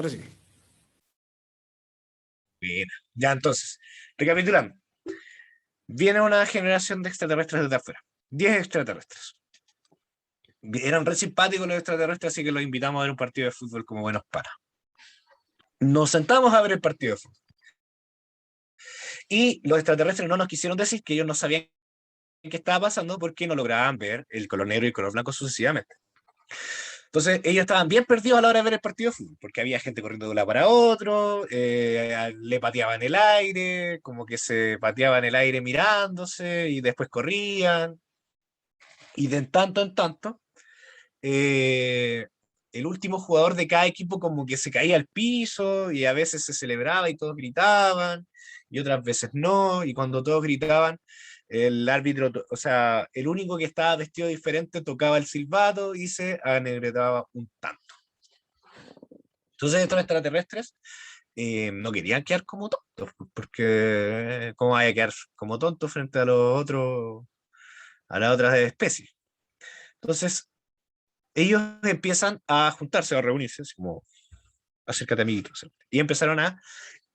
Ahora sí. Bien. Ya entonces, recapitulando. Viene una generación de extraterrestres desde afuera. 10 extraterrestres. Eran re simpáticos los extraterrestres, así que los invitamos a ver un partido de fútbol como buenos panas. Nos sentamos a ver el partido de fútbol. Y los extraterrestres no nos quisieron decir que ellos no sabían qué estaba pasando porque no lograban ver el color negro y el color blanco sucesivamente. Entonces ellos estaban bien perdidos a la hora de ver el partido de fútbol, porque había gente corriendo de un lado para otro, le pateaban el aire, como que se pateaban el aire mirándose y después corrían. Y de tanto en tanto, eh, el último jugador de cada equipo como que se caía al piso y a veces se celebraba y todos gritaban y otras veces no, y cuando todos gritaban, el árbitro, o sea, el único que estaba vestido diferente tocaba el silbato y se anegretaba un tanto. Entonces estos extraterrestres no querían quedar como tontos, porque ¿cómo vaya a quedar como tontos frente a los otros, a las otras especies? Entonces ellos empiezan a juntarse, a reunirse, así como acércate amiguitos, y empezaron a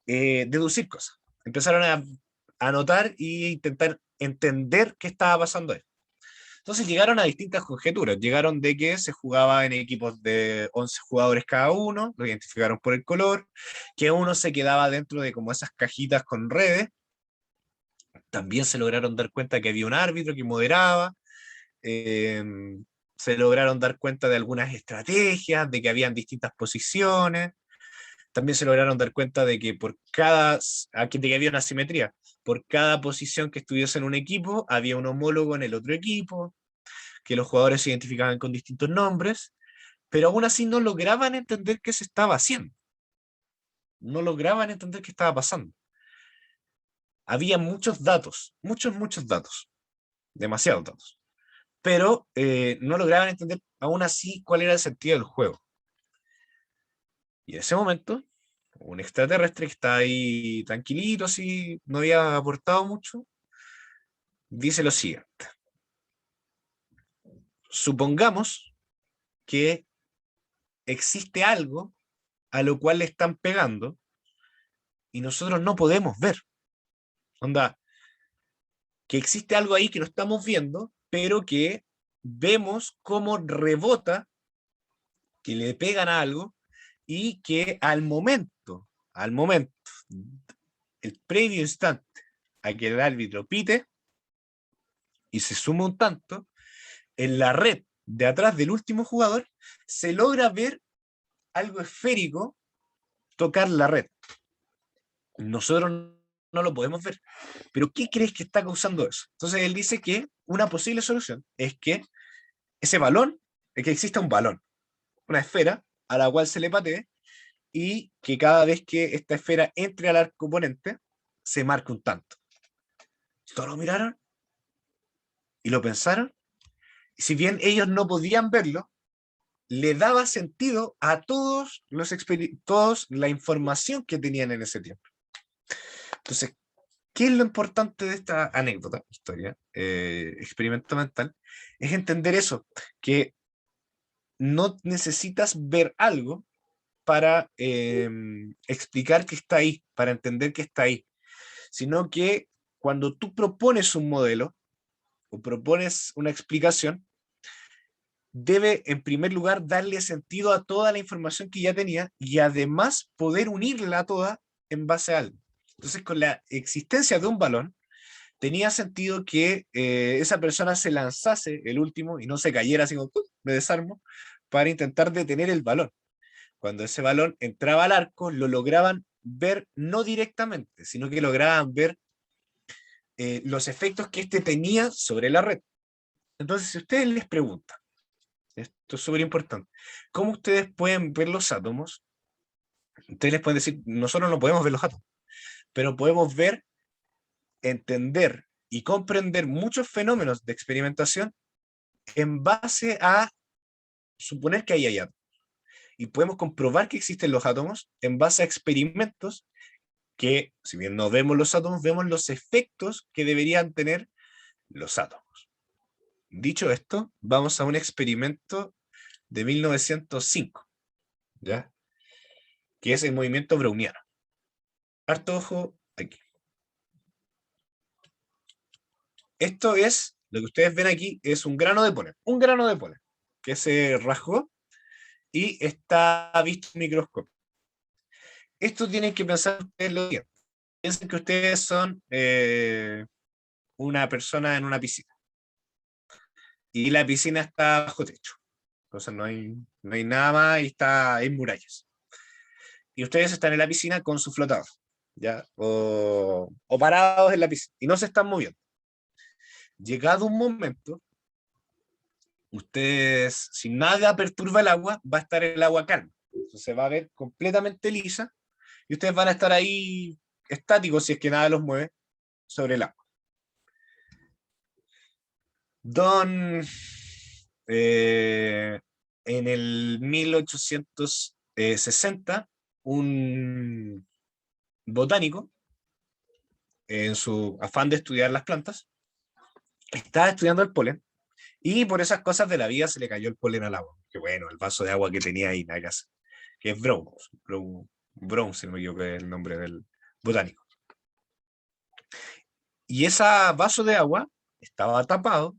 deducir cosas, empezaron a notar e intentar entender qué estaba pasando ahí. Entonces llegaron a distintas conjeturas, llegaron de que se jugaba en equipos de 11 jugadores cada uno, lo identificaron por el color, que uno se quedaba dentro de como esas cajitas con redes, también se lograron dar cuenta que había un árbitro que moderaba, eh, se lograron dar cuenta de algunas estrategias, de que habían distintas posiciones, también se lograron dar cuenta de que de que había una simetría, por cada posición que estuviese en un equipo, había un homólogo en el otro equipo, que los jugadores se identificaban con distintos nombres, pero aún así no lograban entender qué se estaba haciendo, no lograban entender qué estaba pasando. Había muchos datos, muchos datos, demasiados datos, pero no lograban entender aún así cuál era el sentido del juego. Y en ese momento, un extraterrestre que está ahí tranquilito, así, no había aportado mucho, dice lo siguiente. Supongamos que existe algo a lo cual le están pegando y nosotros no podemos ver. Onda, que existe algo ahí que no estamos viendo, pero que vemos cómo rebota, que le pegan a algo y que al momento, el previo instante a que el árbitro pite y se suma un tanto, en la red de atrás del último jugador se logra ver algo esférico tocar la red. Nosotros no lo podemos ver. Pero ¿qué crees que está causando eso? Entonces él dice que una posible solución es que ese balón, es que exista un balón, una esfera a la cual se le patee y que cada vez que esta esfera entre al arco oponente se marque un tanto. Todos lo miraron y lo pensaron. Y si bien ellos no podían verlo, le daba sentido a todos la información que tenían en ese tiempo. Entonces, ¿qué es lo importante de esta anécdota, historia, experimento mental? Es entender eso, que no necesitas ver algo para explicar que está ahí, para entender que está ahí, sino que cuando tú propones un modelo o propones una explicación, debe en primer lugar darle sentido a toda la información que ya tenía y además poder unirla toda en base a algo. Entonces, con la existencia de un balón, tenía sentido que esa persona se lanzase el último y no se cayera así como, me desarmo, para intentar detener el balón. Cuando ese balón entraba al arco, lo lograban ver no directamente, sino que lograban ver los efectos que éste tenía sobre la red. Entonces, si ustedes les preguntan, esto es súper importante, ¿cómo ustedes pueden ver los átomos? Ustedes les pueden decir, nosotros no podemos ver los átomos, pero podemos ver, entender y comprender muchos fenómenos de experimentación en base a suponer que ahí hay átomos. Y podemos comprobar que existen los átomos en base a experimentos que, si bien no vemos los átomos, vemos los efectos que deberían tener los átomos. Dicho esto, vamos a un experimento de 1905, ¿ya? que es el movimiento browniano. Harto ojo aquí. Esto es, lo que ustedes ven aquí, es un grano de polen, que se rasgó y está visto en microscopio. Esto tienen que pensar ustedes lo siguiente. Piensen que ustedes son una persona en una piscina y la piscina está bajo techo. Entonces no hay nada más y está en murallas. Y ustedes están en la piscina con su flotador, ¿ya? O parados en la piscina y no se están moviendo. Llegado un momento, ustedes, si nada perturba el agua, va a estar el agua calma. Entonces se va a ver completamente lisa y ustedes van a estar ahí estáticos si es que nada los mueve sobre el agua. Don, en el 1860, un botánico, en su afán de estudiar las plantas, estaba estudiando el polen y por esas cosas de la vida se le cayó el polen al agua. Que bueno, el vaso de agua que tenía ahí, nada que hacer, que es Brown, si no me equivoco, es el nombre del botánico. Y ese vaso de agua estaba tapado,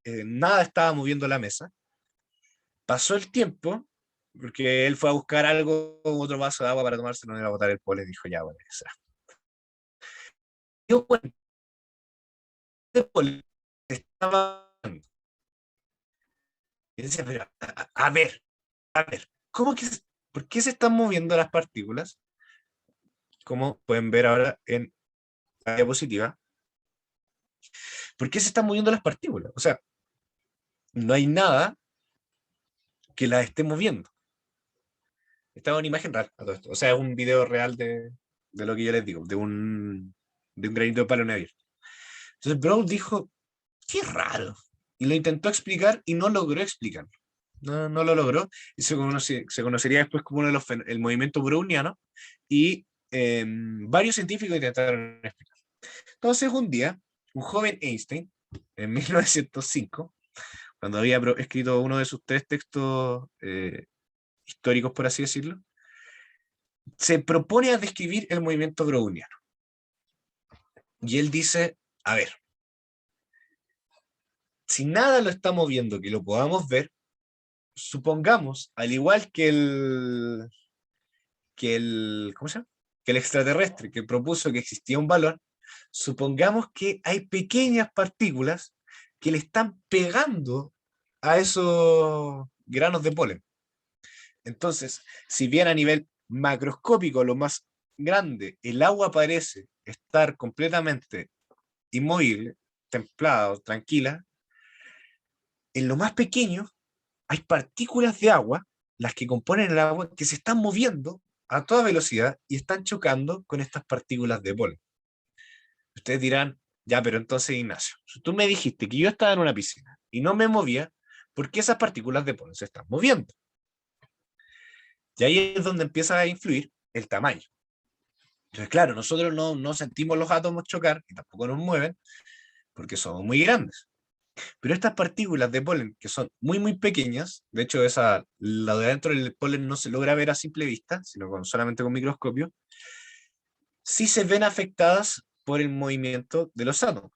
nada estaba moviendo la mesa. Pasó el tiempo, porque él fue a buscar algo, otro vaso de agua para tomarse, no iba a botar el polen, dijo, ya, bueno, esa. Dio cuenta que el polen estaba... Y decía, pero, a ver, ¿cómo que, por qué se están moviendo las partículas? Como pueden ver ahora en la diapositiva, ¿por qué se están moviendo las partículas? O sea, no hay nada que las esté moviendo. Esta es una imagen real a todo esto. O sea, es un video real de lo que yo les digo, de un granito de palo en abierto. Entonces Brown dijo, qué raro. Y lo intentó explicar y no logró explicarlo. No lo logró. Y se conocería después como uno de el movimiento browniano. Y varios científicos intentaron explicarlo. Entonces un día, un joven Einstein, en 1905, cuando había escrito uno de sus 3 textos históricos, por así decirlo, se propone a describir el movimiento browniano. Y él dice, a ver, si nada lo está moviendo que lo podamos ver, supongamos, al igual ¿cómo se llama? Que el extraterrestre que propuso que existía un balón, supongamos que hay pequeñas partículas que le están pegando a esos granos de polen. Entonces, si bien a nivel macroscópico, lo más grande, el agua parece estar completamente inmóvil, templada, tranquila, en lo más pequeño hay partículas de agua, las que componen el agua, que se están moviendo a toda velocidad y están chocando con estas partículas de polen. Ustedes dirán, ya, pero entonces, Ignacio, si tú me dijiste que yo estaba en una piscina y no me movía, ¿por qué esas partículas de polen se están moviendo? Y ahí es donde empieza a influir el tamaño. Entonces, claro, nosotros no sentimos los átomos chocar y tampoco nos mueven porque somos muy grandes. Pero estas partículas de polen, que son muy pequeñas, de hecho, la de adentro del polen no se logra ver a simple vista, sino solamente con microscopio, sí se ven afectadas por el movimiento de los átomos.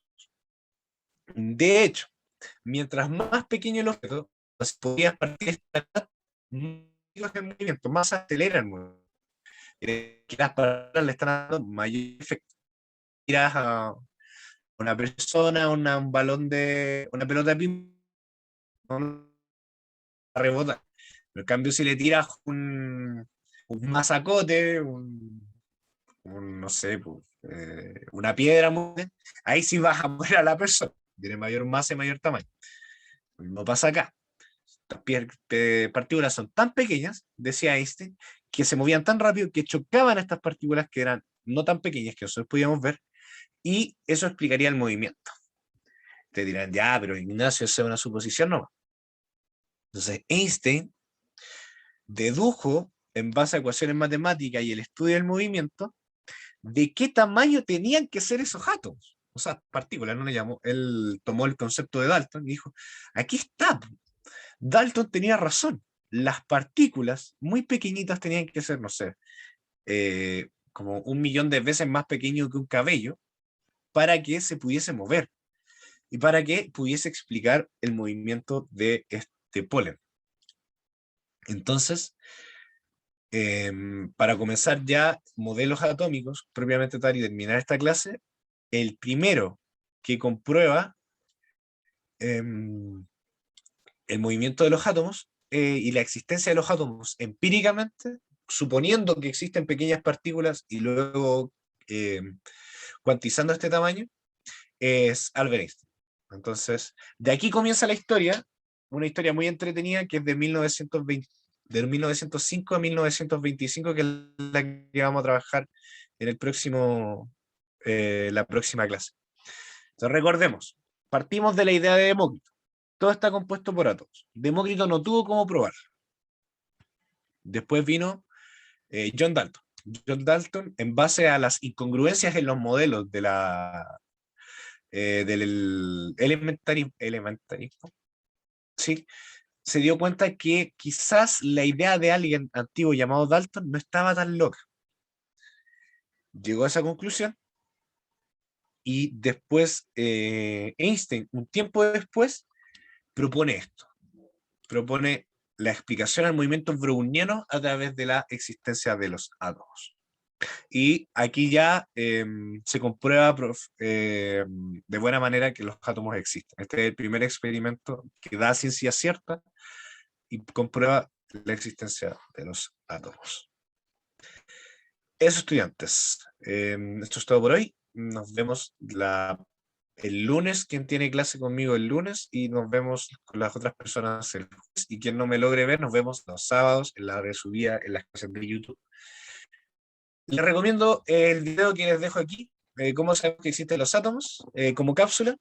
De hecho, mientras más pequeño el objeto, las podrías partir el movimiento, más acelera el movimiento. Que las partículas le están dando mayor efecto. Tiras a una persona, un balón una pelota de ping pong, rebota. En cambio, si le tiras un mazacote, no sé, pues, una piedra, ahí sí vas a mover a la persona. Tiene mayor masa y mayor tamaño. No pasa acá. Las partículas son tan pequeñas, decía Einstein, que se movían tan rápido que chocaban a estas partículas que eran no tan pequeñas que nosotros podíamos ver, y eso explicaría el movimiento. Te dirán, ya, pero Ignacio, esa es una suposición, no. Entonces, Einstein dedujo, en base a ecuaciones matemáticas y el estudio del movimiento, de qué tamaño tenían que ser esos átomos. O sea, partículas, no le llamó. Él tomó el concepto de Dalton y dijo, aquí está. Dalton tenía razón. las partículas muy pequeñitas tenían que ser, no sé, como 1 millón de veces más pequeño que un cabello para que se pudiese mover y para que pudiese explicar el movimiento de este polen. Entonces, para comenzar ya modelos atómicos, propiamente tal, y terminar esta clase, el primero que comprueba el movimiento de los átomos y la existencia de los átomos empíricamente, suponiendo que existen pequeñas partículas y luego cuantizando este tamaño, es Albert Einstein. Entonces, de aquí comienza la historia, una historia muy entretenida que es de 1920, de 1905 a 1925, que es la que vamos a trabajar en el próximo, la próxima clase. Entonces, recordemos, partimos de la idea de Demócrito. Todo está compuesto por átomos. Demócrito no tuvo cómo probarlo. Después vino John Dalton. John Dalton, en base a las incongruencias en los modelos de del elementarismo, ¿sí? Se dio cuenta que quizás la idea de alguien antiguo llamado Dalton no estaba tan loca. Llegó a esa conclusión y después Einstein, un tiempo después, propone esto. Propone la explicación al movimiento browniano a través de la existencia de los átomos. Y aquí ya se comprueba de buena manera que los átomos existen. Este es el primer experimento que da ciencia cierta y comprueba la existencia de los átomos. Eso, estudiantes. Esto es todo por hoy. Nos vemos el lunes. Quien tiene clase conmigo el lunes, y nos vemos con las otras personas el jueves. Y quien no me logre ver, nos vemos los sábados en la resubida en las clases de YouTube. Les recomiendo el video que les dejo aquí, cómo sabemos que existen los átomos, como cápsula,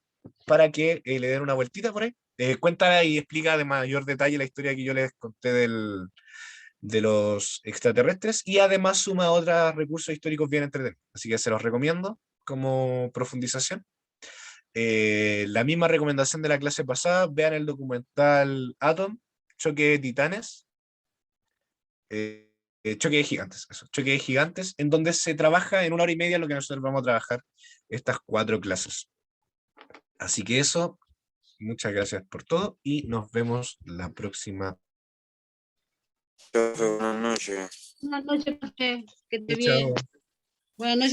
para que le den una vueltita por ahí. Cuenta y explica de mayor detalle la historia que yo les conté de los extraterrestres, y además suma otros recursos históricos bien entretenidos. Así que se los recomiendo como profundización. La misma recomendación de la clase pasada, vean el documental Atom, Choque de Titanes, Choque de Gigantes, eso, Choque de Gigantes, en donde se trabaja en 1 hora y media lo que nosotros vamos a trabajar estas 4 clases. Así que eso, muchas gracias por todo y nos vemos la próxima. Profe, buenas noches. Buenas noches, profe. Que esté Chao. bien. Buenas noches.